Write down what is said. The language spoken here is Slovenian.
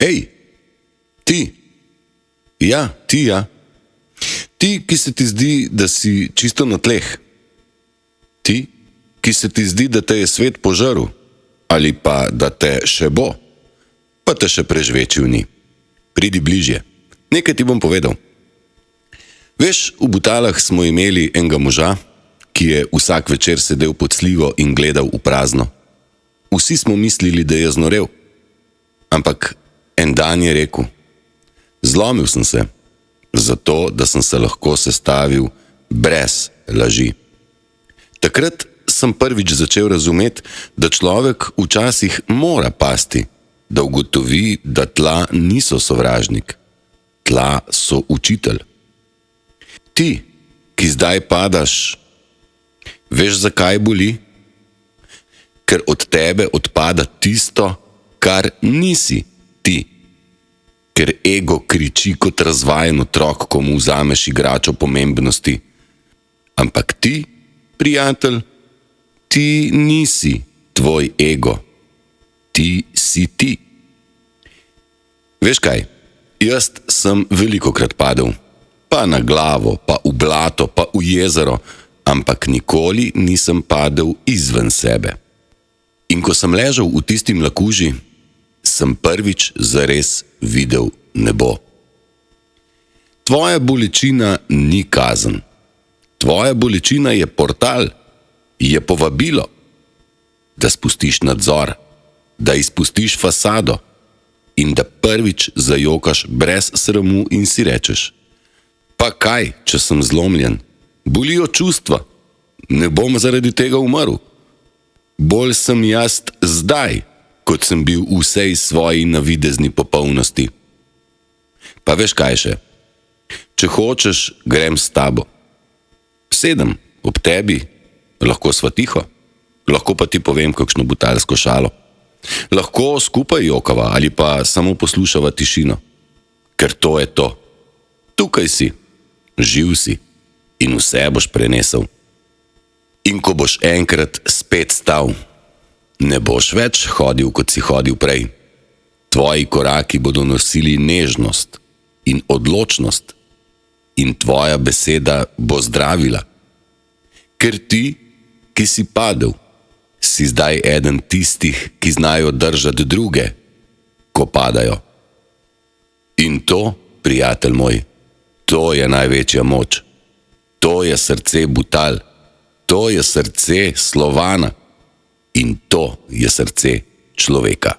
Hej, ti. Ja, ti, ja. Ti, ki se ti zdi, da si čisto na tleh. Ti, ki se ti zdi, da te je svet požrl, ali pa da te še bo, pa te še prežvečil ni. Pridi bližje. Nekaj ti bom povedal. Veš, v Butalah smo imeli enega moža, ki je vsak večer sedel pod slivo in gledal v prazno. Vsi smo mislili, da je znorel. Ampak en dan je rekel: zlomil sem se, zato da sem se lahko sestavil brez laži. Takrat sem prvič začel razumeti, da človek včasih mora pasti, da ugotovi, da tla niso sovražnik, tla so učitelj. Ti, ki zdaj padaš, veš, zakaj boli? Ker od tebe odpada tisto, kar nisi ti. Ker ego kriči kot razvajen otrok, ko mu vzameš igračo pomembnosti. Ampak ti, prijatelj, ti nisi tvoj ego. Ti si ti. Veš kaj, jaz sem velikokrat padel. Pa na glavo, pa v blato, pa v jezero, ampak nikoli nisem padel izven sebe. In ko sem ležal v tisti mlakuži, sem prvič zares videl nebo. Tvoja bolečina ni kazen. Tvoja bolečina je portal, je povabilo, da spustiš nadzor, da izpustiš fasado in da prvič zajokaš brez sramu in si rečeš: pa kaj, če sem zlomljen? Bolijo čustva. Ne bom zaradi tega umrl. Bolj sem jaz zdaj, kot sem bil v vsej svoji navidezni popolnosti. Pa veš kaj še? Če hočeš, grem s tabo. Sedem ob tebi, lahko sva tiho, lahko pa ti povem kakšno butalsko šalo. Lahko skupaj jokava ali pa samo poslušava tišino. Ker to je to. Tukaj si, živ si in vse boš prenesel. In ko boš enkrat spet stal, ne boš več hodil, kot si hodil prej. Tvoji koraki bodo nosili nežnost in odločnost in tvoja beseda bo zdravila. Ker ti, ki si padel, si zdaj eden tistih, ki znajo držati druge, ko padajo. In to, prijatelj moj, to je največja moč. To je srce Butal. To je srce Slovana in to je srce človeka.